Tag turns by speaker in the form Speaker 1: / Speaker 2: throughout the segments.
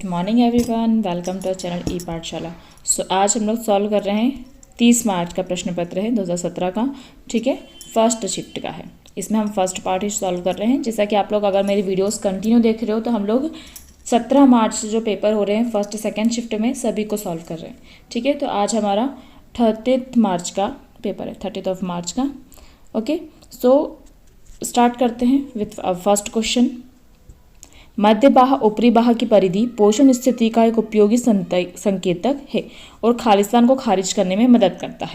Speaker 1: Good morning everyone, welcome to channel e Pathshala. So आज हम लोग सॉल्व कर रहे हैं 30 मार्च का प्रश्न पत्र है 2017 का। ठीक है, फर्स्ट शिफ्ट का है। इसमें हम फर्स्ट पार्ट ही सॉल्व कर रहे हैं। जैसा कि आप लोग अगर मेरी वीडियोस कंटिन्यू देख रहे हो तो हम लोग 17 मार्च से जो पेपर हो रहे हैं फर्स्ट सेकेंड शिफ्ट में सभी को सॉल्व कर रहे हैं। ठीक है, तो आज हमारा 30 मार्च का पेपर है, 30 मार्च का। ओके, सो स्टार्ट करते हैं विथ फर्स्ट क्वेश्चन। मध्य बाह ऊपरी बाह की परिधि पोषण स्थिति का एक उपयोगी संकेतक है और खालिस्तान को खारिज करने में मदद करता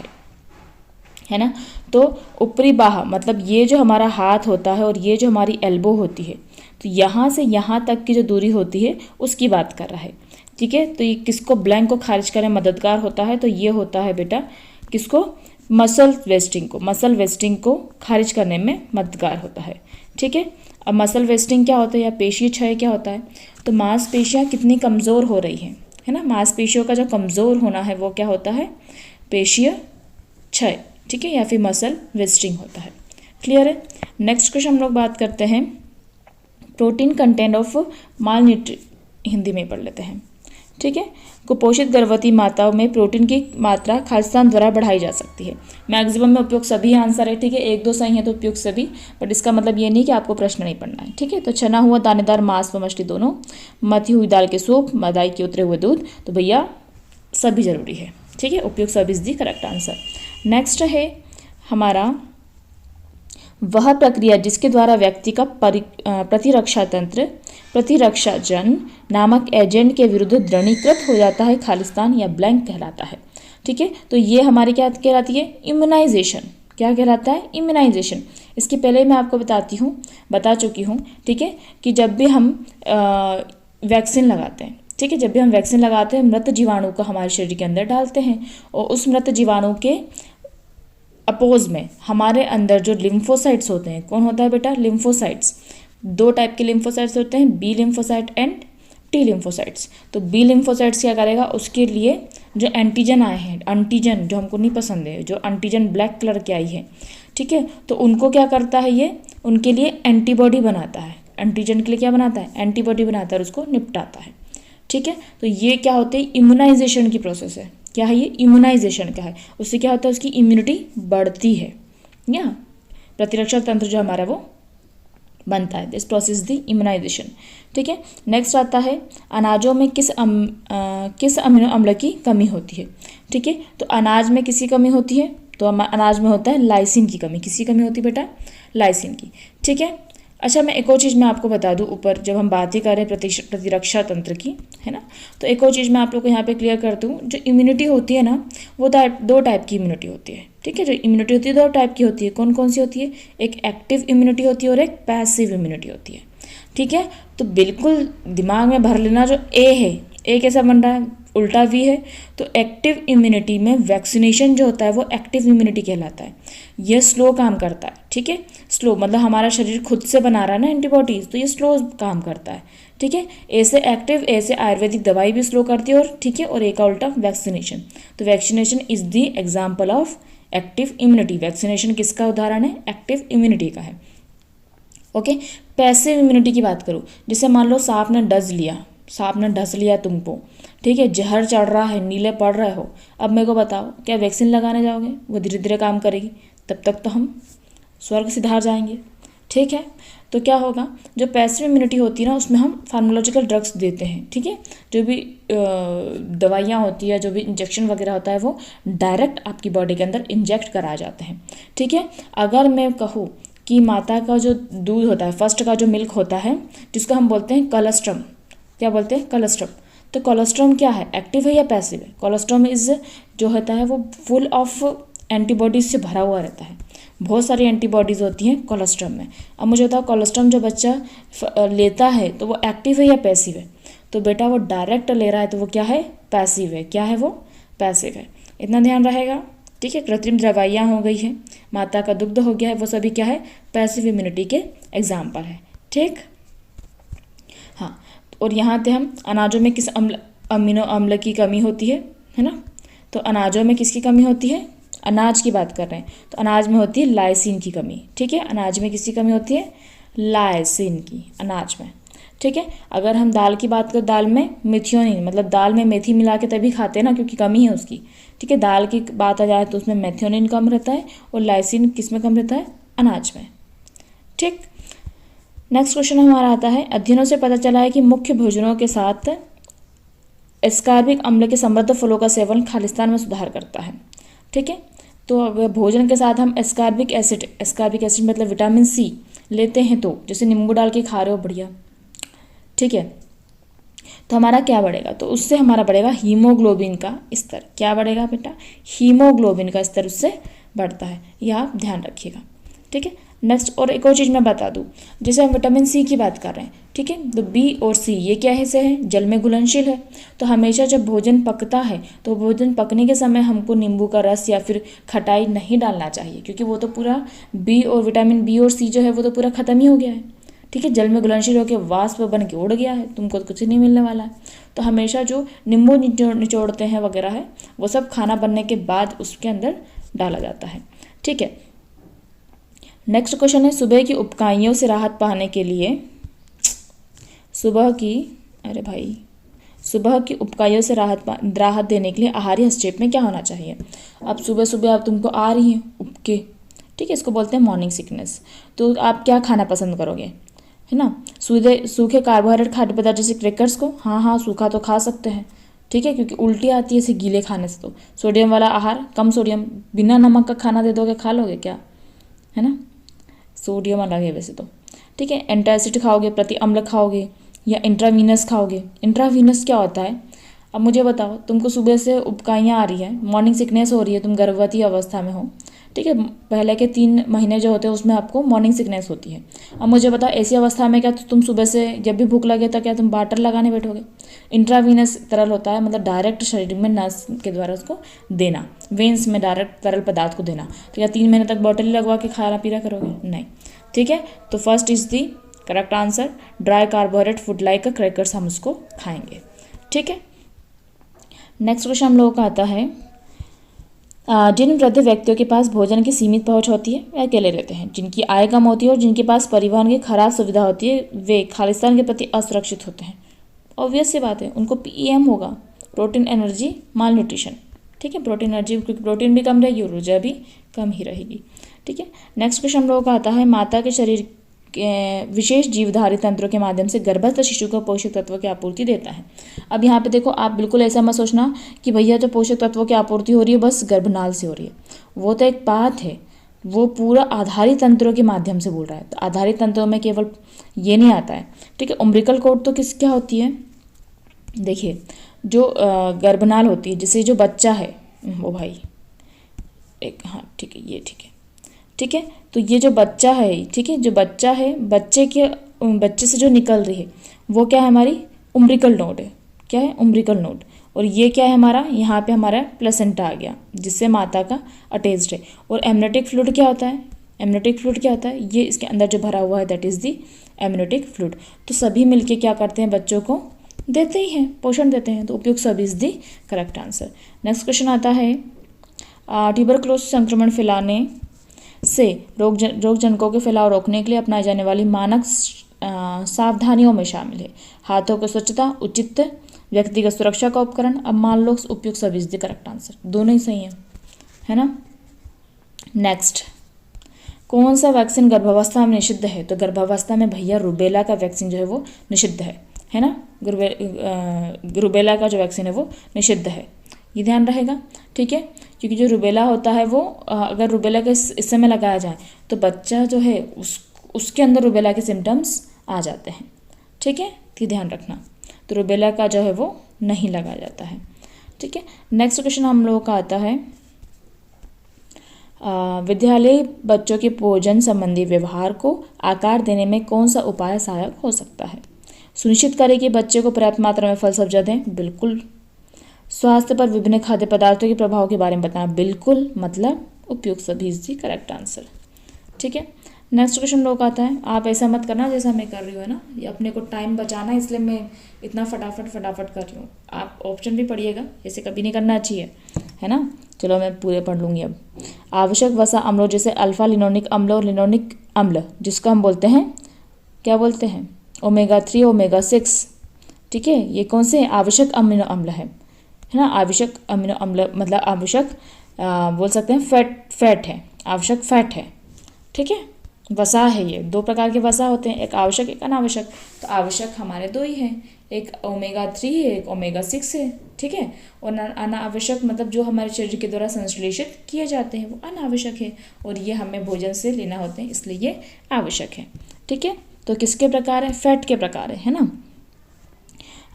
Speaker 1: है ना। तो ऊपरी बाह मतलब ये जो हमारा हाथ होता है और ये जो हमारी एल्बो होती है, तो यहाँ से यहाँ तक की जो दूरी होती है उसकी बात कर रहा है। ठीक है, तो ये किसको ब्लैंक को खारिज करने में मददगार होता है, तो ये होता है बेटा किसको, मसल वेस्टिंग को खारिज करने में मददगार होता है। ठीक है, अब मसल वेस्टिंग क्या होता है या पेशीय क्षय क्या होता है, तो मांसपेशियां कितनी कमज़ोर हो रही हैं, है ना। मांसपेशियों का जो कमज़ोर होना है वो क्या होता है, पेशीय क्षय। ठीक है, या फिर मसल वेस्टिंग होता है। क्लियर है। नेक्स्ट क्वेश्चन हम लोग बात करते हैं प्रोटीन कंटेंट ऑफ मालन्यूट्री, हिंदी में पढ़ लेते हैं। ठीक है, कुपोषित गर्भवती माताओं में प्रोटीन की मात्रा खालिस्तान द्वारा बढ़ाई जा सकती है। मैक्सिमम में उपयुक्त सभी आंसर है। ठीक है, एक दो सही है तो उपयुक्त सभी, बट इसका मतलब ये नहीं कि आपको प्रश्न नहीं पढ़ना है। ठीक है, तो चना हुआ दानेदार मांस व मछली दोनों, मथी हुई दाल के सूप, मदाई के उतरे हुए दूध, तो भैया सभी जरूरी है। ठीक है, उपयुक्त सभी is the correct answer. Next है हमारा वह प्रक्रिया जिसके द्वारा व्यक्ति का प्रतिरक्षा तंत्र प्रतिरक्षाजन नामक एजेंट के विरुद्ध दृढ़ीकृत हो जाता है, खालिस्तान या ब्लैंक कहलाता है। ठीक है, तो ये हमारी क्या कहलाती है, इम्यूनाइजेशन। क्या कहलाता है, इम्यूनाइजेशन। इसके पहले मैं आपको बता चुकी हूँ। ठीक है, कि जब भी हम वैक्सीन लगाते हैं, ठीक है, जब भी हम वैक्सीन लगाते हैं मृत जीवाणु को हमारे शरीर के अंदर डालते हैं और उस मृत जीवाणु के अपोज में हमारे अंदर जो लिम्फोसाइट्स होते हैं, कौन होता है बेटा, लिम्फोसाइट्स। दो टाइप के लिम्फोसाइट्स होते हैं, B lymphocyte and T lymphocytes. तो बी लिम्फोसाइट्स क्या करेगा, उसके लिए जो एंटीजन आए हैं, एंटीजन जो हमको नहीं पसंद है, जो एंटीजन ब्लैक कलर की आई है, ठीक है, तो उनको क्या करता है, ये उनके लिए एंटीबॉडी बनाता है। एंटीजन के लिए क्या बनाता है, एंटीबॉडी बनाता है और उसको निपटाता है। ठीक है, तो ये क्या होते हैं, इम्यूनाइजेशन की प्रोसेस है। क्या है ये, इम्यूनाइजेशन क्या है, उससे क्या होता है, उसकी इम्यूनिटी बढ़ती है या प्रतिरक्षा तंत्र जो हमारा वो बनता है। This process the immunisation. ठीक है, नेक्स्ट आता है अनाजों में किस अमीनो अम्ल की कमी होती है। ठीक है, तो अनाज में किसी कमी होती है, तो अनाज में होता है लाइसिन की कमी। किसी कमी होती है बेटा, लाइसिन की। ठीक है, अच्छा मैं एक और चीज़ मैं आपको बता दूं, ऊपर जब हम बात ही कर रहे हैं प्रतिरक्षा तंत्र की, है ना, तो एक और चीज़ मैं आप लोग को यहाँ पे क्लियर कर दूं, जो इम्यूनिटी होती है ना, वो दो टाइप की इम्यूनिटी होती है। ठीक है, जो इम्यूनिटी होती है दो टाइप की होती है। कौन कौन सी होती है, एक एक्टिव इम्यूनिटी होती है और एक पैसिव इम्यूनिटी होती है। ठीक है, तो बिल्कुल दिमाग में भर लेना, जो ए है, ए कैसा बन रहा है, उल्टा वी है, तो एक्टिव इम्यूनिटी में वैक्सीनेशन जो होता है वो एक्टिव इम्यूनिटी कहलाता है। ये स्लो काम करता है। ठीक है, स्लो मतलब हमारा शरीर खुद से बना रहा है ना एंटीबॉडीज, तो ये स्लो काम करता है। ठीक है, ऐसे एक्टिव, ऐसे आयुर्वेदिक दवाई भी स्लो करती है, और ठीक है, और एक का उल्टा वैक्सीनेशन। तो vaccination is the example of active immunity. Vaccination किसका उदाहरण है, एक्टिव इम्यूनिटी का है। ओके, पैसिव इम्यूनिटी की बात करूँ, जैसे मान लो सांप ने डस लिया तुमको, ठीक है, जहर चढ़ रहा है, नीले पड़ रहे हो, अब मेरे को बताओ क्या वैक्सीन लगाने जाओगे, वो धीरे धीरे काम करेगी, तब तक तो हम स्वर्ग सिधार जाएंगे। ठीक है, तो क्या होगा, जो पैसिव इम्यूनिटी होती है ना, उसमें हम फार्माकोलॉजिकल ड्रग्स देते हैं। ठीक है, जो भी दवाइयाँ होती है, जो भी इंजेक्शन वगैरह होता है, वो डायरेक्ट आपकी बॉडी के अंदर इंजेक्ट कराए जाते हैं। ठीक है, अगर मैं कहूँ कि माता का जो दूध होता है, फर्स्ट का जो मिल्क होता है, जिसको हम बोलते हैं कोलेस्ट्रम, क्या बोलते हैं, कोलेस्ट्रम, तो कोलेस्ट्रम क्या है, एक्टिव है या पैसिव है। कोलेस्ट्रम इज जो होता है वो फुल ऑफ एंटीबॉडीज से भरा हुआ रहता है। बहुत सारी एंटीबॉडीज़ होती हैं कोलेस्ट्रम में। अब मुझे बताओ कोलेस्ट्रम जो बच्चा लेता है तो वो एक्टिव है या पैसिव है, तो बेटा वो डायरेक्ट ले रहा है तो वो क्या है, पैसिव है। क्या है वो, पैसिव है। इतना ध्यान रहेगा। ठीक है, कृत्रिम दवाइयाँ हो गई है, माता का दुग्ध हो गया है, वो सभी क्या है, पैसिव इम्यूनिटी के एग्जाम्पल है। ठीक, हाँ, और यहाँ पे हम अनाजों में किस अमीनो अम्ल की कमी होती है ना, तो अनाजों में किसकी कमी होती है, अनाज की बात कर रहे हैं, तो अनाज में होती है लाइसिन की कमी। ठीक है, अनाज में किसकी कमी होती है, लाइसिन की, अनाज में। ठीक है। अगर हम दाल की बात करें, दाल में मेथियोनिन मतलब दाल में मेथी मिला के तभी खाते हैं ना, क्योंकि कमी है उसकी। ठीक है, दाल की बात आ जाए तो उसमें मेथियोनिन कम रहता है और लाइसिन किस में कम रहता है, अनाज में। ठीक, नेक्स्ट क्वेश्चन हमारा आता है, अध्ययनों से पता चला है कि मुख्य भोजनों के साथ एस्कार्बिक अम्ल के समृद्ध फलों का सेवन खालिस्तान में सुधार करता है। ठीक है, तो अगर भोजन के साथ हम एस्कार्बिक एसिड मतलब विटामिन सी लेते हैं, तो जैसे नींबू डाल के खा रहे हो बढ़िया, ठीक है, तो हमारा क्या बढ़ेगा, तो उससे हमारा बढ़ेगा हीमोग्लोबिन का स्तर। क्या बढ़ेगा बेटा, हीमोग्लोबिन का स्तर उससे बढ़ता है, यह आप ध्यान रखिएगा। ठीक है, नेक्स्ट और एक और चीज़ मैं बता दूं, जैसे हम विटामिन सी की बात कर रहे हैं, ठीक है, तो बी और सी ये क्या है, से है जल में घुलनशील है। तो हमेशा जब भोजन पकता है तो भोजन पकने के समय हमको नींबू का रस या फिर खटाई नहीं डालना चाहिए, क्योंकि वो तो पूरा बी और विटामिन बी और सी जो है वो तो पूरा खत्म ही हो गया है। ठीक है, जल में घुलनशील होकर वाष्प बन के उड़ गया है, तुमको कुछ नहीं मिलने वाला है। तो हमेशा जो नींबू निचोड़ते हैं वगैरह है, वो सब खाना बनने के बाद उसके अंदर डाला जाता है। ठीक है, नेक्स्ट क्वेश्चन है, सुबह की उपकाइयों से राहत पाने के लिए सुबह की उपकाइयों से राहत देने के लिए आहारी हस्तक्षेप में क्या होना चाहिए। अब सुबह सुबह आप तुमको आ रही हैं उपके, ठीक है, इसको बोलते हैं मॉर्निंग सिकनेस, तो आप क्या खाना पसंद करोगे, है ना, सूखे कार्बोहाइड्रेट खाद्य पदार्थ जैसे क्रैकर्स को, हाँ सूखा तो खा सकते हैं, ठीक है, क्योंकि उल्टी आती है इसे गीले खाने से। तो सोडियम वाला आहार, कम सोडियम, बिना नमक का खाना दे दोगे खा लोगे क्या, है ना, सोडियम अलग है वैसे तो। ठीक है, एंटासिड खाओगे, प्रति अम्ल खाओगे या इंट्रावीनस खाओगे। इंट्रावीनस क्या होता है, अब मुझे बताओ, तुमको सुबह से उबकाइयाँ आ रही है, मॉर्निंग सिकनेस हो रही है, तुम गर्भवती अवस्था में हो, ठीक है, पहले के 3 महीने जो होते हैं उसमें आपको मॉर्निंग सिकनेस होती है। अब मुझे बताओ ऐसी अवस्था में क्या तुम सुबह से जब भी भूख लगे तो क्या तुम वाटर लगाने बैठोगे। इंट्रावीनस तरल होता है, मतलब डायरेक्ट शरीर में नस के द्वारा उसको देना, वेंस में डायरेक्ट तरल पदार्थ को देना। तो क्या 3 महीने तक बॉटल लगवा के खाना पीना करोगे, नहीं। ठीक है, तो first is the correct answer, dry carbohydrate food like crackers हम उसको खाएंगे। ठीक है, नेक्स्ट क्वेश्चन हम लोगों का आता है, जिन वृद्ध व्यक्तियों के पास भोजन की सीमित पहुंच होती है वे अकेले रहते हैं, जिनकी आय कम होती है और जिनके पास परिवहन की खराब सुविधा होती है वे खालिस्तान के प्रति असुरक्षित होते हैं। ऑब्वियस सी बात है, उनको पीएम होगा, प्रोटीन एनर्जी माल न्यूट्रिशन। ठीक है, प्रोटीन एनर्जी, क्योंकि प्रोटीन भी कम रहेगी और ऊर्जा भी कम ही रहेगी। ठीक है, नेक्स्ट क्वेश्चन हम लोगों का आता है, माता के शरीर विशेष जीवधारी तंत्रों के माध्यम से गर्भस्थ शिशु को पोषक तत्वों की आपूर्ति देता है। अब यहाँ पे देखो, आप बिल्कुल ऐसा मत सोचना कि भैया जो पोषक तत्वों की आपूर्ति हो रही है बस गर्भनाल से हो रही है, वो तो एक बात है, वो पूरा आधारी तंत्रों के माध्यम से बोल रहा है। तो आधारी तंत्रों में केवल ये नहीं आता है। ठीक है, उम्बिलिकल कॉर्ड तो क्या होती है, देखिए जो गर्भनाल होती है, जिससे जो बच्चा है वो भाई एक, हाँ ठीक है, ये ठीक है, ठीक है, तो ये जो बच्चा है, ठीक है, जो बच्चा है, बच्चे से जो निकल रही है वो क्या है, हमारी उम्बिलिकल नोड है। क्या है, उम्बिलिकल नोड। और ये क्या है हमारा, यहाँ पे हमारा प्लेसेंटा आ गया जिससे माता का अटैच्ड है। और एमनियोटिक फ्लूइड क्या होता है, एमनियोटिक फ्लूइड क्या होता है, ये इसके अंदर जो भरा हुआ है that is the amniotic fluid. तो सभी मिलके क्या करते हैं, बच्चों को देते ही हैं, पोषण देते हैं। तो उपयुक्त सभी is the correct answer. Next question आता है, ट्यूबरकुलोसिस संक्रमण फैलाने से रोगजनकों के फैलाव रोकने के लिए अपनाई जाने वाली मानक सावधानियों में शामिल है हाथों की स्वच्छता, उचित व्यक्तिगत सुरक्षा का उपकरण। अब मान लो उपयुक्त सभी इज द करेक्ट आंसर, दोनों ही सही है ना। नेक्स्ट, कौन सा वैक्सीन गर्भावस्था में निषिद्ध है, तो गर्भावस्था में भैया रुबेला का वैक्सीन जो है वो निषिद्ध है ना, रुबेला का जो वैक्सीन है वो निषिद्ध है, ये ध्यान रहेगा। ठीक है, क्योंकि जो रुबेला होता है वो अगर रुबेला के इस समय लगाया जाए तो बच्चा जो है उसके अंदर रुबेला के सिम्टम्स आ जाते हैं। ठीक है, तो ध्यान रखना, तो रुबेला का जो है वो नहीं लगाया जाता है। ठीक है, नेक्स्ट क्वेश्चन हम लोगों का आता है, विद्यालय बच्चों के भोजन संबंधी व्यवहार को आकार देने में कौन सा उपाय सहायक हो सकता है। सुनिश्चित करें कि बच्चे को पर्याप्त मात्रा में फल सब्जियां दें, बिल्कुल। स्वास्थ्य पर विभिन्न खाद्य पदार्थों के प्रभाव के बारे में बताना, बिल्कुल, मतलब उपयुक्त सभी इज दी करेक्ट आंसर। ठीक है, नेक्स्ट क्वेश्चन लोग आता है, आप ऐसा मत करना जैसा मैं कर रही हूँ, है ना, ये अपने को टाइम बचाना है इसलिए मैं इतना फटाफट कर रही हूँ। आप ऑप्शन भी पढ़िएगा, ऐसे कभी नहीं करना चाहिए, है ना। चलो मैं पूरे पढ़ लूँगी। अब आवश्यक वसा अम्लों जैसे अल्फा लिनोनिक अम्ल और लिनोनिक अम्ल, जिसको हम बोलते हैं, क्या बोलते हैं, ओमेगा 3, ओमेगा 6, ठीक है। ये कौन से आवश्यक अमीनो अम्ल है ना। आवश्यक अमीनो अम्ल मतलब आवश्यक बोल सकते हैं फैट है, आवश्यक फैट है, ठीक है। वसा है, ये दो प्रकार के वसा होते हैं, एक आवश्यक एक अनावश्यक। तो आवश्यक हमारे दो ही हैं, एक ओमेगा 3 है, एक ओमेगा 6 है, ठीक है। और अनावश्यक मतलब जो हमारे शरीर के द्वारा संश्लेषित किए जाते हैं वो अनावश्यक है, और ये हमें भोजन से लेना होते हैं, इसलिए ये आवश्यक है, ठीक है। तो किसके प्रकार है, फैट के प्रकार है ना।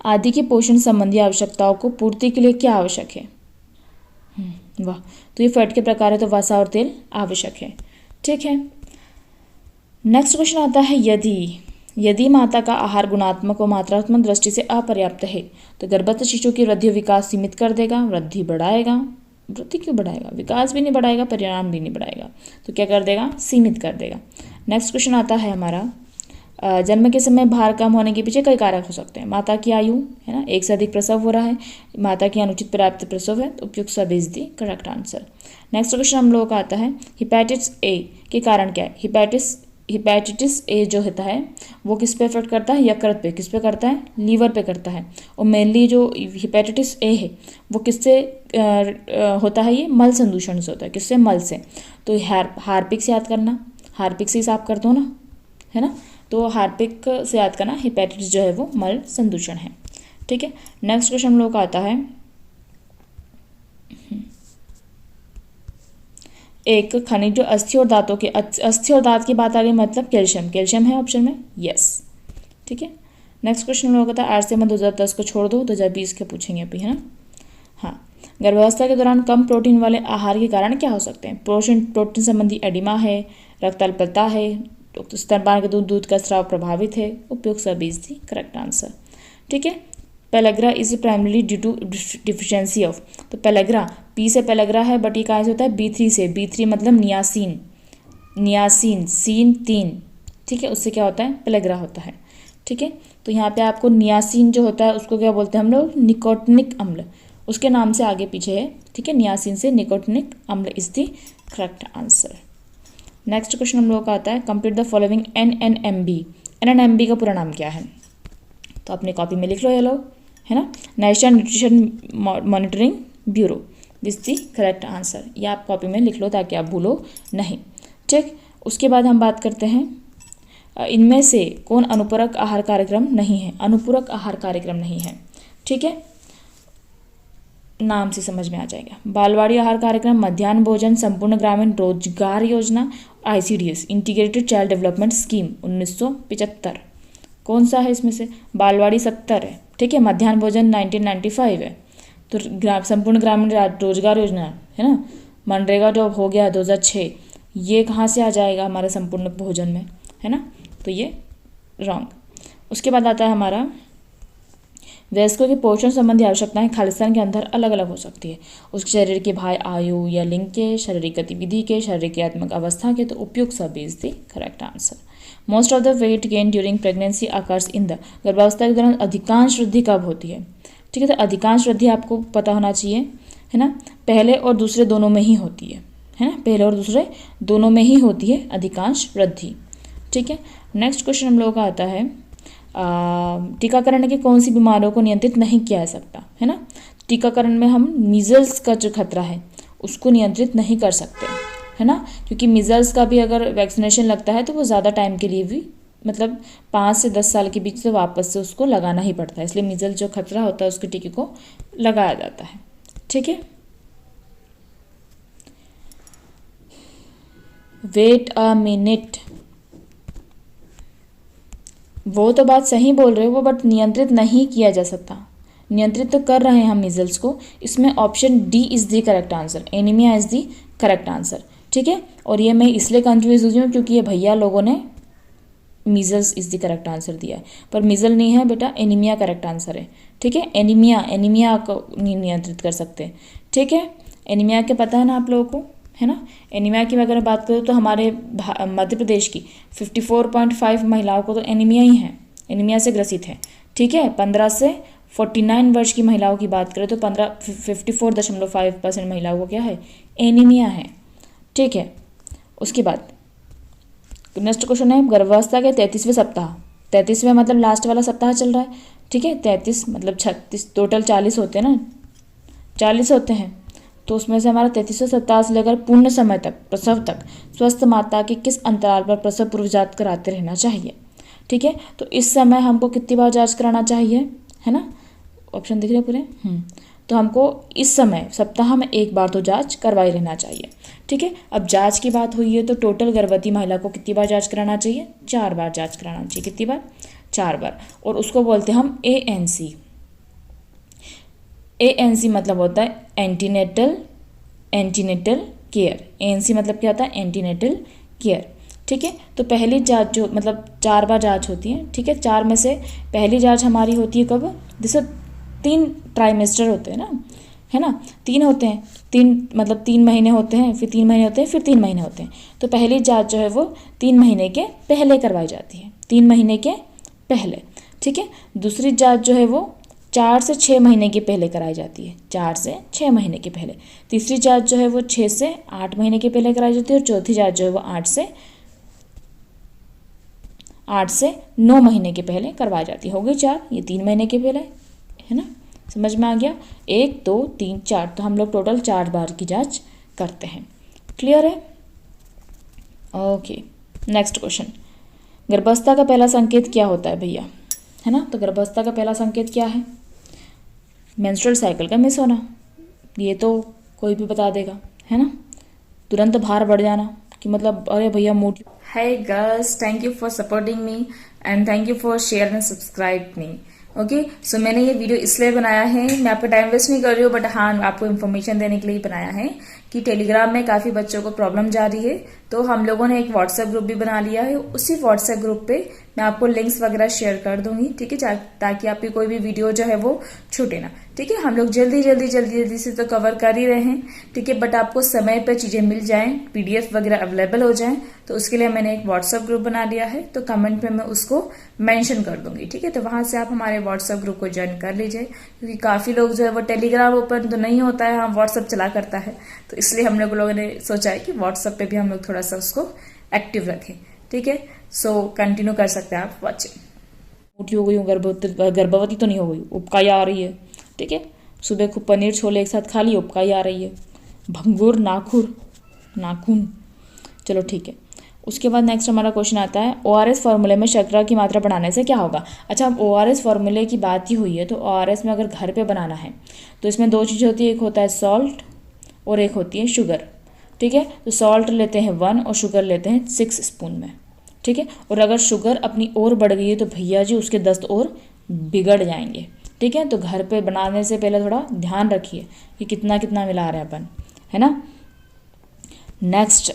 Speaker 1: आदि की पोषण संबंधी आवश्यकताओं को पूर्ति के लिए क्या आवश्यक है। वाह, तो ये फैट के प्रकार है, तो वसा और तेल आवश्यक है, ठीक है। नेक्स्ट क्वेश्चन आता है, यदि माता का आहार गुणात्मक और मात्रात्मक दृष्टि से अपर्याप्त है तो गर्भस्थ शिशु की वृद्धि विकास सीमित कर देगा, वृद्धि बढ़ाएगा, वृद्धि क्यों बढ़ाएगा, विकास भी नहीं बढ़ाएगा, परिणाम भी नहीं बढ़ाएगा, तो क्या कर देगा, सीमित कर देगा। नेक्स्ट क्वेश्चन आता है हमारा, जन्म के समय भार कम होने के पीछे कई कारक हो सकते हैं। माता की आयु है ना, एक से अधिक प्रसव हो रहा है, माता की अनुचित पर्याप्त प्रसव है, तो उपयुक्त सब is the correct answer. Next question हम लोगों का आता है, हिपैटिटिस ए के कारण क्या है। हिपैटिटिस ए जो होता है वो किस पे इफेक्ट करता है, यकृत पे, किस पे करता है, लीवर पे करता है। और मेनली जो हिपैटिटिस ए है वो किससे होता है, ये मल संदूषण से होता है, किससे, मल से। तो हार्पिक से याद करना, हार्पिक से ही साफ कर दो ना, है ना। तो हार्पिक से याद करना, हिपैटिटिस जो है वो मल संदूषण है, ठीक है। नेक्स्ट क्वेश्चन हम लोग का आता है, एक खनिज जो अस्थि और दांतों के, अस्थि और दांत की बात आ गई, मतलब कैल्शियम है ऑप्शन में, यस, ठीक है। नेक्स्ट क्वेश्चन हम लोग का था, आज से मैं 2010 को छोड़ दो, 2020 के पूछेंगे अभी, है ना। हाँ, गर्भावस्था के दौरान कम प्रोटीन वाले आहार के कारण क्या हो सकते हैं। प्रोटीन संबंधी एडिमा है, रक्त अल्पता है, स्तनपान के दूध का स्राव प्रभावित है, उपयुक्त सभी इज दी करेक्ट आंसर, ठीक है। Pellagra is primary due to deficiency of, तो पेलेग्रा पी से पेलेग्रा है, बट ये कहाँ से होता है, B3 से। B3 मतलब नियासिन सीन 3, ठीक है, उससे क्या होता है, पेलेग्रा होता है, ठीक है। तो यहाँ पे आपको नियासिन जो होता है उसको क्या बोलते हैं हम लोग, निकोटिनिक अम्ल, उसके नाम से आगे पीछे है, ठीक है। नियासिन से निकोटिनिक अम्ल is the correct answer. Next question हम लोग का आता है, complete the following NNMB। NNMB का पूरा नाम क्या है, तो अपनी कॉपी में लिख लो ये लोग, है ना, national nutrition monitoring bureau, this the correct answer. ये आप कॉपी में लिख लो ताकि आप भूलो नहीं, ठीक। उसके बाद हम बात करते हैं, इनमें से कौन अनुपूरक आहार कार्यक्रम नहीं है। अनुपूरक आहार कार्यक्रम नहीं है, ठीक है, नाम से समझ में आ जाएगा। बालवाड़ी आहार कार्यक्रम, मध्याह्न भोजन, संपूर्ण ग्रामीण रोजगार योजना, ICDS integrated child development scheme 1975, कौन सा है इसमें से, बालवाड़ी 70 है, ठीक है, मध्याह्न भोजन 1995 है, तो संपूर्ण ग्रामीण रोजगार योजना है ना, मनरेगा जो हो गया 2006, ये कहाँ से आ जाएगा हमारे संपूर्ण भोजन में, है ना, तो ये रॉन्ग। उसके बाद आता है हमारा, वयस्कों की पोषण संबंधी आवश्यकताएं खालिस्तान के अंदर अलग अलग हो सकती है, उसके शरीर के भाई, आयु या लिंग के, शारीरिक गतिविधि के, शारीरिक आत्मक अवस्था के, तो उपयुक्त सभी is the correct answer. Most of the weight gain during pregnancy occurs in the, गर्भावस्था के दौरान अधिकांश वृद्धि कब होती है, ठीक है। तो अधिकांश वृद्धि आपको पता होना चाहिए, है ना, पहले और दूसरे दोनों में ही होती है ना, पहले और दूसरे दोनों में ही होती है अधिकांश वृद्धि, ठीक है। नेक्स्ट क्वेश्चन हम लोगों का आता है, टीकाकरण की कौन सी बीमारियों को नियंत्रित नहीं किया जा सकता, है ना। टीकाकरण में हम मीजल्स का जो खतरा है उसको नियंत्रित नहीं कर सकते, है ना, क्योंकि मीजल्स का भी अगर वैक्सीनेशन लगता है तो वो ज़्यादा टाइम के लिए भी, मतलब 5 से 10 साल के बीच से वापस से उसको लगाना ही पड़ता है, इसलिए मीजल्स जो खतरा होता है उसके टीके को लगाया जाता है, ठीक है। वेट अ मिनट, वो तो बात सही बोल रहे हो, बट नियंत्रित नहीं किया जा सकता, नियंत्रित तो कर रहे हैं हम मीजल्स को, इसमें option D is the correct answer, anaemia is the correct answer, ठीक है। और ये मैं इसलिए कंफ्यूज हुई हूँ क्योंकि ये भैया लोगों ने measles is the correct answer दिया है, पर मीजल नहीं है बेटा, एनीमिया करेक्ट आंसर है, ठीक है। एनीमिया को नहीं नियंत्रित कर सकते, ठीक है। एनीमिया के पता है ना आप लोगों को, है ना। एनीमिया की अगर बात करूँ तो हमारे मध्य प्रदेश की 54.5 महिलाओं को तो एनीमिया ही है, एनीमिया से ग्रसित है, ठीक है। 15 से 49 वर्ष की महिलाओं की बात करें तो 54.5% महिलाओं को क्या है, एनीमिया है, ठीक है। उसके बाद नेक्स्ट क्वेश्चन है, गर्भावस्था के 33वें सप्ताह 33वां मतलब लास्ट वाला सप्ताह चल रहा है, ठीक है। 33 मतलब 36, टोटल 40 होते हैं ना, 40 होते हैं। तो उसमें से हमारा 33वां सप्ताह से लेकर पूर्ण समय तक, प्रसव तक, स्वस्थ माता के किस अंतराल पर प्रसव पूर्व जांच कराते रहना चाहिए, ठीक है। तो इस समय हमको कितनी बार जांच कराना चाहिए, है ना, ऑप्शन दिख रहे हैं पूरे। तो हमको इस समय सप्ताह में एक बार तो जांच करवाई रहना चाहिए, ठीक है। अब जांच की बात हुई है तो टोटल गर्भवती महिला को कितनी बार जांच कराना चाहिए, 4 बार जांच कराना चाहिए। कितनी बार, 4 बार। और उसको बोलते हैं हम ANC। ANC मतलब होता है एंटीनेटल केयर। ANC मतलब क्या होता है, एंटीनेटल केयर, ठीक है। तो पहली जांच जो मतलब 4 बार जांच होती है, ठीक है। 4 में से पहली जांच हमारी होती है कब, जैसे 3 ट्राइमेस्टर होते हैं ना, है ना, 3 होते हैं, 3 मतलब 3 महीने होते हैं, फिर 3 महीने होते हैं, फिर 3 महीने होते हैं। तो पहली जांच जो है वो 3 महीने के पहले करवाई जाती है, 3 महीने के पहले, ठीक है। दूसरी जांच जो है वो 4 से 6 महीने के पहले कराई जाती है, 4 से 6 महीने के पहले। तीसरी जांच जो है वो 6 से 8 महीने के पहले कराई जाती है। और चौथी जांच जो है वो 8 से 9 महीने के पहले करवाई जाती है। हो गई 4, ये 3 महीने के पहले, है ना, समझ में आ गया। 1 2 3 4, तो हम लोग टोटल 4 बार की जांच करते हैं। क्लियर है, ओके। नेक्स्ट क्वेश्चन, गर्भावस्था का पहला संकेत क्या होता है भैया, है ना। तो गर्भावस्था का पहला संकेत क्या है, मेंस्ट्रुअल साइकिल का मिस होना। ये तो कोई भी बता देगा, है ना। तुरंत भार बढ़ जाना कि मतलब अरे भैया मोटी। Hi girls, thank you for supporting me and thank you for share and subscribe me. Okay, so मैंने ये वीडियो इसलिए बनाया है, मैं आपका टाइम वेस्ट नहीं कर रही हूँ, बट हाँ आपको इन्फॉर्मेशन देने के लिए बनाया है कि टेलीग्राम में काफी बच्चों को प्रॉब्लम जा रही है। तो हम लोगों ने एक व्हाट्सएप ग्रुप भी बना लिया है, उसी व्हाट्सएप ग्रुप पे मैं आपको लिंक्स वगैरह शेयर कर दूंगी, ठीक है, ताकि आपकी कोई भी वीडियो जो है वो छूटे ना, ठीक है। हम लोग जल्दी से तो कवर कर ही रहे हैं, ठीक है, बट आपको समय पर चीजें मिल जाएं, PDF वगैरह अवेलेबल हो जाएं, तो उसके लिए मैंने एक व्हाट्सएप ग्रुप बना लिया है। तो कमेंट में मैं उसको मेंशन कर दूंगी, ठीक है। तो वहां से आप हमारे व्हाट्सएप ग्रुप को ज्वाइन कर लीजिए, क्योंकि काफी लोग जो है वो टेलीग्राम ओपन तो नहीं होता है, हाँ व्हाट्सएप चला करता है, तो इसलिए हम लोगों ने सोचा है कि व्हाट्सएप पे भी हम लोग थोड़ा सा उसको एक्टिव रखें, ठीक है। सो कंटिन्यू कर सकते हैं आप वॉचिंग। मोटी हो गई हूँ, गर्भवती तो नहीं हो गई, उपकाई आ रही है, ठीक है। सुबह खूब पनीर छोले एक साथ खा लिए, उपकाई आ रही है, भंगुर नाखून, चलो ठीक है। उसके बाद नेक्स्ट हमारा क्वेश्चन आता है, ORS फॉर्मूले में शर्करा की मात्रा बढ़ाने से क्या होगा। अच्छा, अब ORS फॉर्मूले की बात ही हुई है, तो ORS में अगर घर पे बनाना है तो इसमें 2 चीज़ें होती है, एक होता है सॉल्ट और एक होती है शुगर, ठीक है। तो सॉल्ट लेते हैं 1 और शुगर लेते हैं 6 स्पून में, ठीक है। और अगर शुगर अपनी और बढ़ गई है तो भैया जी उसके दस्त और बिगड़ जाएंगे, ठीक है। तो घर पे बनाने से पहले थोड़ा ध्यान रखिए कि कितना कितना मिला रहे हैं अपन, है ना। नेक्स्ट,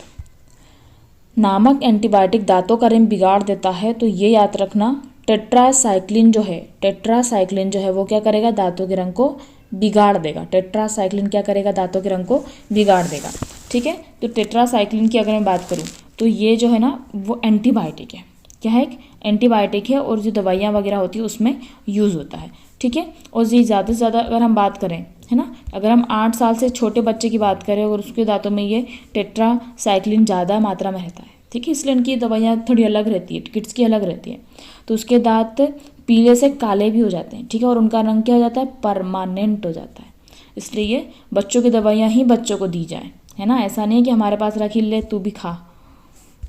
Speaker 1: नामक एंटीबायोटिक दांतों का रंग बिगाड़ देता है, तो ये याद रखना, टेट्रासाइक्लिन जो है वो क्या करेगा, दांतों के रंग को बिगाड़ देगा। टेट्रासाइक्लिन क्या करेगा, दांतों के रंग को बिगाड़ देगा, ठीक है। तो टेट्रासाइक्लिन की अगर मैं बात करूँ तो ये जो है ना वो एंटीबायोटिक है, क्या है, एक एंटीबायोटिक है, और जो दवाइयाँ वगैरह होती है उसमें यूज़ होता है, ठीक है। और ये ज़्यादा से ज़्यादा अगर हम बात करें, है ना, अगर हम 8 साल से छोटे बच्चे की बात करें और उसके दांतों में ये टेट्रासाइक्लिन ज़्यादा मात्रा में रहता है, ठीक है, इसलिए इनकी दवाइयाँ थोड़ी अलग रहती है, किड्स की अलग रहती है। तो उसके दांत पीले से काले भी हो जाते हैं, ठीक है, और उनका रंग क्या हो जाता है, परमानेंट हो जाता है। इसलिए ये बच्चों की दवाइयाँ ही बच्चों को दी जाए, है ना, ऐसा नहीं है कि हमारे पास रखी ले तू भी खा,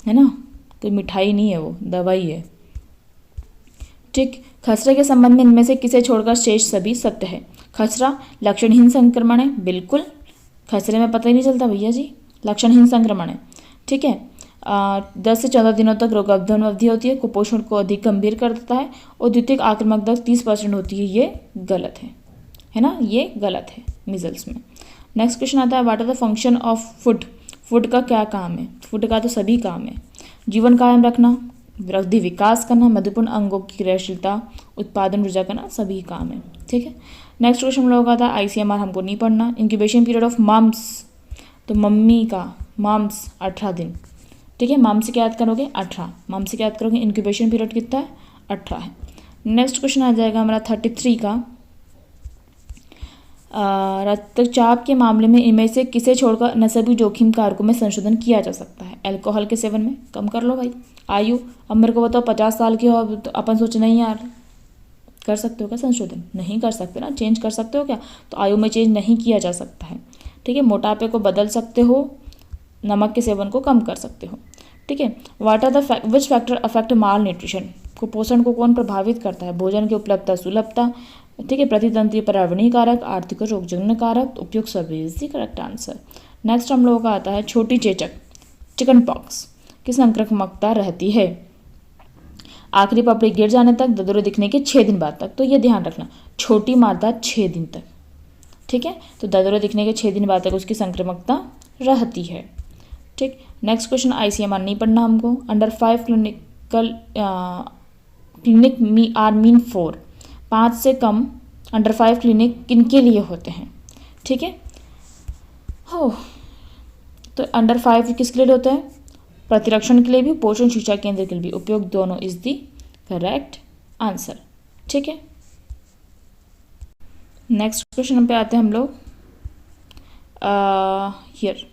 Speaker 1: है ना, कोई मिठाई नहीं है, वो दवाई है, ठीक। खसरे के संबंध में इनमें से किसे छोड़कर शेष सभी सत्य है। खसरा लक्षणहीन संक्रमण है, बिल्कुल, खसरे में पता ही नहीं चलता भैया जी, लक्षणहीन संक्रमण है, ठीक है। 10 से 14 दिनों तक रोगावधान अवधि होती है, कुपोषण को अधिक गंभीर कर देता है, और द्वितीयक आक्रामक दर 30% होती है, ये गलत है ना, ये गलत है मीजल्स में। नेक्स्ट क्वेश्चन आता है, what are the function of food का क्या काम है। फूड का तो सभी काम है, जीवन कायम रखना, वृद्धि विकास करना, मधुपूर्ण अंगों की क्रियाशीलता, उत्पादन ऊर्जा करना, सभी काम है, ठीक है। नेक्स्ट क्वेश्चन हम लोगों का था ICMR, हमको नहीं पढ़ना। इंक्यूबेशन पीरियड ऑफ मम्स, तो मम्मी का मम्स 18 दिन, ठीक है। मम्स क्या याद करोगे, 18, मम्स क्या याद करोगे, इंक्यूबेशन पीरियड कितना है, 18 है। नेक्स्ट क्वेश्चन आ जाएगा हमारा 33 का, रक्तचाप के मामले में इनमें से किसे छोड़कर अन्य सभी जोखिम कारकों में संशोधन किया जा सकता है? अल्कोहल के सेवन में कम कर लो भाई। आयु, अब मेरे को बताओ 50 साल की हो, अब तो अपन सोच नहीं यार, कर सकते हो क्या संशोधन? नहीं कर सकते ना, चेंज कर सकते हो क्या? तो आयु में चेंज नहीं किया जा सकता है। ठीक है, मोटापे को बदल सकते हो, नमक के सेवन को कम कर सकते हो। ठीक है, what are the which factor affect malnutrition? कुपोषण को कौन प्रभावित करता है? भोजन की उपलब्धता, सुलभता, ठीक है, प्रतितंत्रीय पर्यावरणीय कारक, आर्थिक और रोगजन्य कारक, उपयुक्त सभी is the correct answer. Next हम लोगों का आता है छोटी चेचक, चिकन पॉक्स की संक्रामकता रहती है आखिरी पपड़ी गिर जाने तक, ददुरे दिखने के 6 दिन बाद तक। तो ये ध्यान रखना, छोटी मादा 6 दिन तक। ठीक है, तो ददुरे दिखने के 6 दिन बाद तक उसकी संक्रामकता रहती है। ठीक, नेक्स्ट क्वेश्चन ICMR नहीं पढ़ना हमको। अंडर 5 क्लिनिक आर मीन 4, 5 से कम अंडर 5 क्लिनिक किन के लिए होते हैं? ठीक है, हो तो अंडर 5 किसके लिए होता है? प्रतिरक्षण के लिए भी, पोषण शिक्षा केंद्र के लिए भी। उपयोग दोनों इज दी करेक्ट आंसर। ठीक है, नेक्स्ट क्वेश्चन पे आते हैं हम लोग हियर।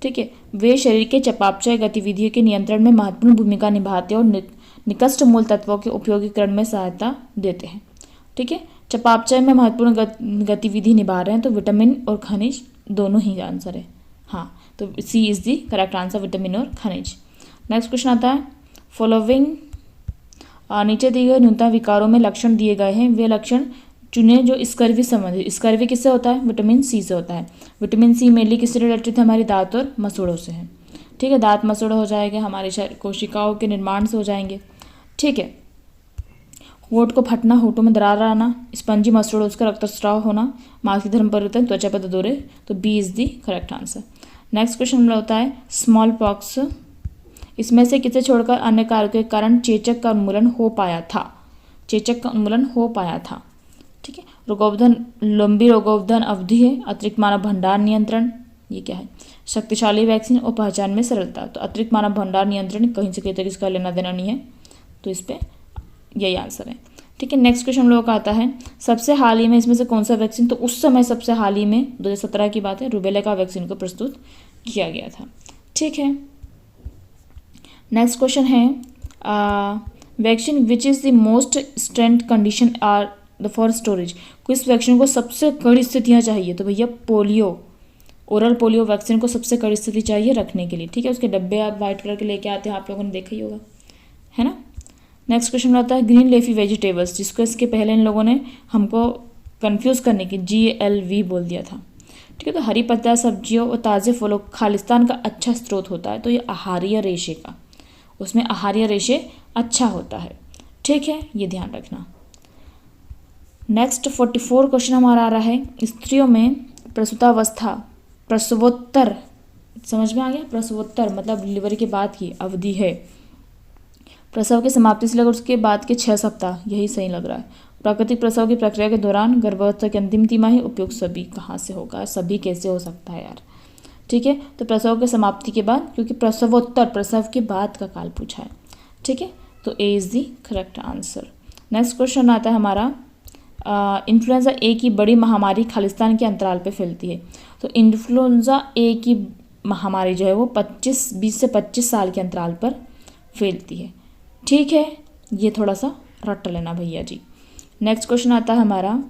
Speaker 1: ठीक है, वे शरीर के चयापचय गतिविधियों के नियंत्रण में महत्वपूर्ण भूमिका निभाते हैं और निकष्ट मूल तत्वों के उपयोगीकरण में सहायता देते हैं। ठीक है, चयापचय में महत्वपूर्ण गतिविधि निभा रहे हैं, तो विटामिन और खनिज दोनों ही आंसर है। हाँ, तो C is the correct answer, vitamin और खनिज। नेक्स्ट क्वेश्चन आता है फॉलोइंग नीचे दिए गए न्यूनतम विकारों में लक्षण दिए गए हैं, वे लक्षण चुने जो स्कर्वी संबंधित। स्कर्वी किससे होता है? विटामिन सी से होता है। विटामिन सी मेनली किससे रिलेटेड है? हमारी दांत और मसूड़ों से है। ठीक है, दांत मसूड़े हो जाएंगे, हमारे कोशिकाओं के निर्माण से हो जाएंगे। ठीक है, होंठ को फटना, होठों में दरार आना, स्पंजी मसूड़ों उसका रक्तस्राव होना, मानसिक धर्म परिवर्तन, त्वचा पर ददोरे, तो B is the correct answer. Next question होता है स्मॉल पॉक्स, इसमें से किसे छोड़कर अन्य कारकों के कारण चेचक का उन्मूलन हो पाया था? चेचक का उन्मूलन हो पाया था। ठीक है, रोगोवधन, लंबी रोगोवधन अवधि है, अतिरिक्त मानव भंडार नियंत्रण, ये क्या है? शक्तिशाली वैक्सीन और पहचान में सरलता। तो अतिरिक्त मानव भंडार नियंत्रण कहीं से कहीं तक इसका लेना देना नहीं है, तो इस पर यही आंसर है। ठीक है, नेक्स्ट क्वेश्चन हम लोगों का आता है सबसे हाल ही में इसमें से कौन सा वैक्सीन? तो उस समय सबसे हाल ही में 2017 की बात है, रूबेला का वैक्सीन को प्रस्तुत किया गया था। ठीक है, नेक्स्ट क्वेश्चन है vaccine which is the most strength condition are the for storage. किस वैक्सीन को सबसे कड़ी स्थितियाँ चाहिए? तो भैया पोलियो, ओरल पोलियो वैक्सीन को सबसे कड़ी स्थिति चाहिए रखने के लिए। ठीक है, उसके डब्बे आप वाइट कलर के लेके आते हैं, आप लोगों ने देखा ही होगा, है ना। नेक्स्ट क्वेश्चन आता है ग्रीन लेफी वेजिटेबल्स, जिसको इसके पहले इन लोगों ने हमको कंफ्यूज करने की GLV बोल दिया था। ठीक है, तो हरी पत्ता सब्जियों और ताज़े फलों खालिस्तान का अच्छा स्रोत होता है, तो ये आहारीय रेशे का, उसमें आहारीय रेशे अच्छा होता है। ठीक है, ये ध्यान रखना। नेक्स्ट 44 क्वेश्चन हमारा आ रहा है स्त्रियों में प्रसूतावस्था, प्रसवोत्तर, समझ में आ गया? प्रसवोत्तर मतलब डिलीवरी के बाद की अवधि है, प्रसव की समाप्ति से लेकर उसके बाद के 6 सप्ताह, यही सही लग रहा है। प्राकृतिक प्रसव की प्रक्रिया के दौरान, गर्भावस्था की अंतिम तिमाही, उपयुक्त सभी कहाँ से होगा? सभी कैसे हो सकता है यार? ठीक है, तो प्रसव की समाप्ति के बाद, क्योंकि प्रसवोत्तर प्रसव के बाद का काल पूछा है। ठीक है, तो A is the correct answer. Next question आता है हमारा इन्फ्लुएंजा ए की बड़ी महामारी खालिस्तान के अंतराल पे फैलती है। तो इन्फ्लुएंजा ए की महामारी जो है वो 20 से 25 साल के अंतराल पर फैलती है। ठीक है, ये थोड़ा सा रट लेना भैया जी। नेक्स्ट क्वेश्चन आता है हमारा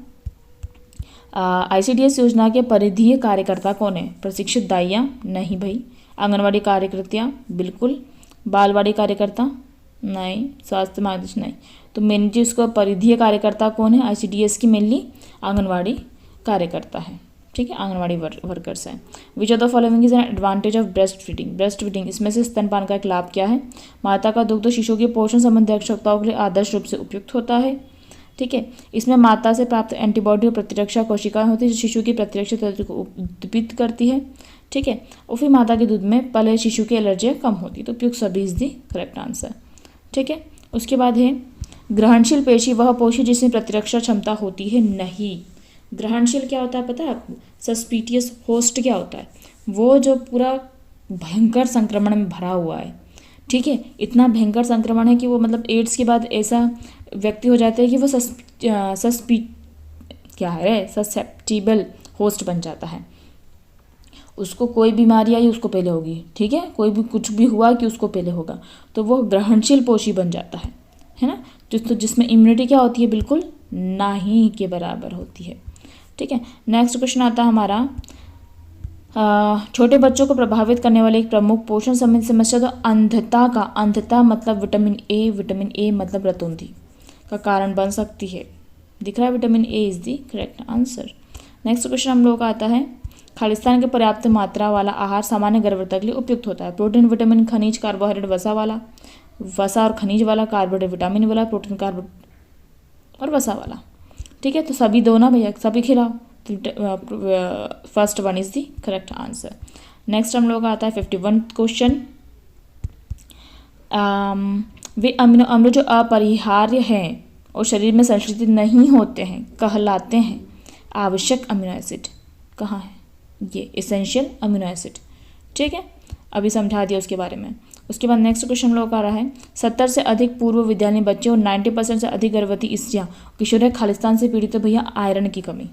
Speaker 1: ICDS योजना के परिधीय कार्यकर्ता कौन है? प्रशिक्षित दाइयाँ? नहीं भाई। आंगनवाड़ी कार्यकर्तियाँ? बिल्कुल। बालवाड़ी कार्यकर्ता? नहीं। स्वास्थ्य मार्गदर्शन? नहीं। तो मेन जी उसका परिधीय कार्यकर्ता कौन है? ICDS की मेनली आंगनवाड़ी कार्यकर्ता है। ठीक है, आंगनवाड़ी वर्कर्स हैं। Which of the following is an advantage of breast feeding? Breast feeding, इसमें से स्तनपान का एक लाभ क्या है? माता का दुग्ध शिशु की पोषण संबंधी आवश्यकताओं के लिए आदर्श रूप से उपयुक्त होता है। ठीक है, इसमें माता से प्राप्त एंटीबॉडी और प्रतिरक्षा कोशिकाएं होती है जो शिशु की प्रतिरक्षा तंत्र को उद्दीपित करती है। ठीक है, और फिर माता के दूध में पले शिशु की एलर्जी कम होती है, तो उपयुक्त सभी इज दी करेक्ट आंसर। ठीक है, उसके बाद है ग्रहणशील पेशी वह पेशी जिसमें प्रतिरक्षा क्षमता होती है? नहीं। ग्रहणशील क्या होता है पता है आपको? सस्पिटियस होस्ट क्या होता है? वो जो पूरा भयंकर संक्रमण में भरा हुआ है। ठीक है, इतना भयंकर संक्रमण है कि वो मतलब एड्स के बाद ऐसा व्यक्ति हो जाता है कि वो क्या है, ससेप्टिबल होस्ट बन जाता है। उसको कोई बीमारी आई उसको पहले होगी, ठीक है, कोई भी कुछ भी हुआ कि उसको पहले होगा, तो वो ग्रहणशील पोषी बन जाता है ना, तो जिसमें इम्यूनिटी क्या होती है, बिल्कुल ना ही के बराबर होती है, ठीक है। नेक्स्ट क्वेश्चन आता है हमारा, छोटे बच्चों को प्रभावित करने वाले एक प्रमुख पोषण संबंधी समस्या तो अंधता का, अंधता मतलब विटामिन ए मतलब रतौंधी का कारण बन सकती है। दिख रहा है, vitamin A is the correct answer. Next question हम लोग का आता है, खालिस्तान के पर्याप्त मात्रा वाला आहार सामान्य गर्भवती के लिए उपयुक्त होता है। प्रोटीन, विटामिन, खनिज, कार्बोहाइड्रेट, वसा और खनिज वाला, कार्बोहाइड्रेट, विटामिन वाला, प्रोटीन, कार्ब और वसा वाला, ठीक है। तो सभी दो ना भैया, सभी खिलाओ। First one is the correct answer. Next हम लोग का आता है 51 क्वेश्चन, वे अमीनो अम्ल जो अपरिहार्य हैं और शरीर में संश्लेषित नहीं होते हैं कहलाते हैं आवश्यक अमीनो एसिड। कहाँ है ये, एसेंशियल अमीनो एसिड, ठीक है, अभी समझा दिया उसके बारे में। उसके बाद नेक्स्ट क्वेश्चन हम लोग आ रहा है, 70 से अधिक पूर्व विद्यालयी बच्चे और 90% से अधिक गर्भवती स्त्रियाँ किशोर खालिस्तान से पीड़ित है। भैया आयरन की कमी,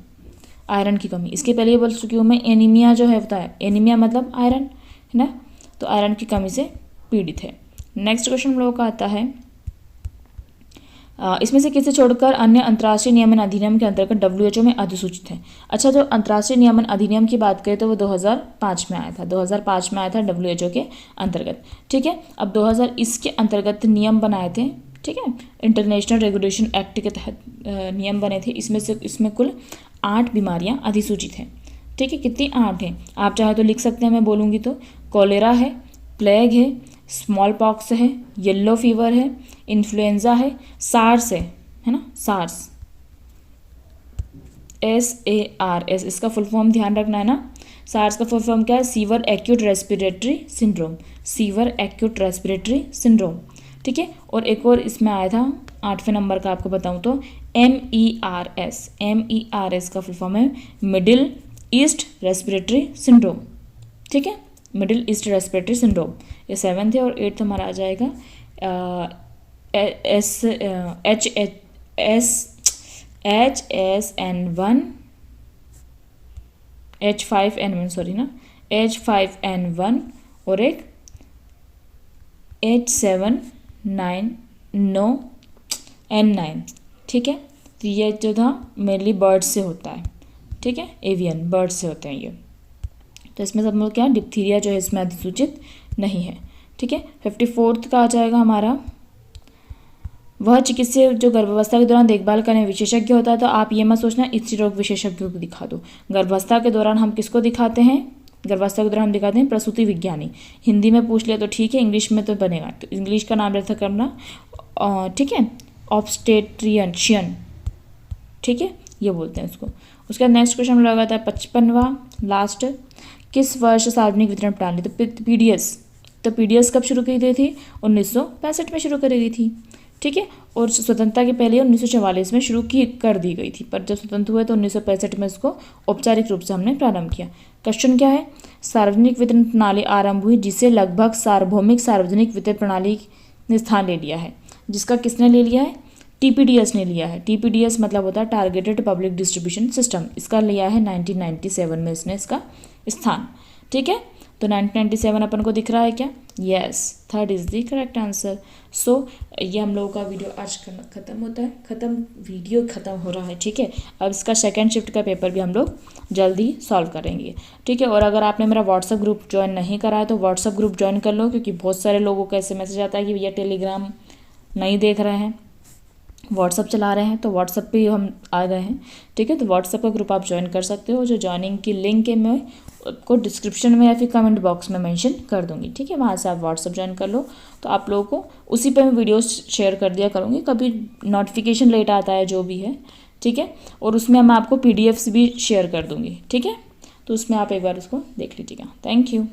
Speaker 1: आयरन की कमी, इसके पहले ये बोल चुकी हूँ मैं, एनीमिया जो है होता है, एनीमिया मतलब आयरन, है ना, तो आयरन की कमी से पीड़ित है। नेक्स्ट क्वेश्चन हम लोगों का आता है, इसमें से किसे छोड़कर अन्य अंतर्राष्ट्रीय नियमन अधिनियम के अंतर्गत WHO में अधिसूचित है। अच्छा, जो अंतर्राष्ट्रीय नियमन अधिनियम की बात करें तो वो 2005 में आया था, 2005 में आया था WHO के अंतर्गत, ठीक है। अब 2000 इसके अंतर्गत नियम बनाए थे, ठीक है, इंटरनेशनल रेगुलेशन एक्ट के तहत नियम बने थे। इसमें कुल 8 बीमारियां अधिसूचित हैं, ठीक है। कितनी, 8 हैं, आप चाहे तो लिख सकते हैं, मैं बोलूँगी तो, कॉलेरा है, प्लेग है, स्मॉल पॉक्स है, येलो फीवर है, इन्फ्लुएंजा है, सार्स है ना, सार्स, SARS, इसका फुल फॉर्म ध्यान रखना है ना। सार्स का फुल फॉर्म क्या है, sewer acute respiratory syndrome, sewer acute respiratory syndrome, ठीक है। और एक और इसमें आया था 8वें नंबर का, आपको बताऊं तो MERS का फुल फॉर्म है मिडिल ईस्ट रेस्पिरेटरी सिंड्रोम, ठीक है, मिडिल ईस्ट रेस्पिरेटरी सिंड्रोम। ये 7th है। और 8th हमारा आ जाएगा H5N1 और एक H7N9, ठीक है। तो ये जो था मेनली बर्ड से होता है, ठीक है, एवियन बर्ड से होते हैं ये। तो इसमें सब लोग क्या, डिप्थीरिया जो है इसमें अधिसूचित नहीं है, ठीक है। 54th का आ जाएगा हमारा, वह चिकित्सक जो गर्भावस्था के दौरान देखभाल करने विशेषज्ञ होता है। तो आप ये मत सोचना स्त्री रोग विशेषज्ञों को दिखा दो, गर्भावस्था के दौरान हम किसको दिखाते हैं, गर्भावस्था के दौरान हम दिखाते हैं प्रसूति विज्ञानी। हिंदी में पूछ लिया तो ठीक है, इंग्लिश में तो बनेगा, तो इंग्लिश का नाम रहता करना, ठीक है, ऑब्स्टेट्रिशियन, ठीक है, ये बोलते हैं उसको। उसके बाद नेक्स्ट क्वेश्चन हम लगाता है 55वां लास्ट, किस वर्ष सार्वजनिक वितरण प्रणाली, तो पीडीएस कब शुरू की गई थी, 1965 में शुरू करी गई थी, ठीक है। और स्वतंत्रता के पहले 1944 में शुरू कर दी गई थी, पर जब स्वतंत्र हुए तो 1965 में इसको औपचारिक रूप से हमने प्रारंभ किया। क्वेश्चन क्या है, सार्वजनिक वितरण प्रणाली आरंभ हुई जिसे लगभग सार्वभौमिक सार्वजनिक वितरण प्रणाली ने स्थान ले लिया है, जिसका किसने ले लिया है, TPDS ने लिया है। TPDS मतलब होता है टारगेटेड पब्लिक डिस्ट्रीब्यूशन सिस्टम, इसका लिया है 1997 में इसने इसका स्थान, ठीक है। तो 1997 अपन को दिख रहा है क्या, yes, 3rd is the correct answer. So ये हम लोगों का वीडियो आज खत्म होता है, वीडियो खत्म हो रहा है, ठीक है। अब इसका सेकंड शिफ्ट का पेपर भी हम लोग जल्दी सॉल्व करेंगे, ठीक है। और अगर आपने मेरा व्हाट्सअप ग्रुप ज्वाइन नहीं करा है तो व्हाट्सअप ग्रुप ज्वाइन कर लो, क्योंकि बहुत सारे लोगों का ऐसे मैसेज आता है कि भैया टेलीग्राम नहीं देख रहे हैं, व्हाट्सअप चला रहे हैं, तो व्हाट्सअप पे हम आ गए हैं, ठीक है। तो व्हाट्सअप का ग्रुप आप ज्वाइन कर सकते हो, जो ज्वाइनिंग की लिंक है मैं आपको डिस्क्रिप्शन में या फिर कमेंट बॉक्स में मेंशन कर दूंगी, ठीक है। वहाँ से आप व्हाट्सअप ज्वाइन कर लो, तो आप लोगों को उसी पे मैं वीडियोस शेयर कर दिया करूँगी, कभी नोटिफिकेशन लेट आता है जो भी है, ठीक है। और उसमें मैं आपको PDFs भी शेयर कर दूँगी, ठीक है। तो उसमें आप एक बार उसको देख लीजिएगा। Thank you.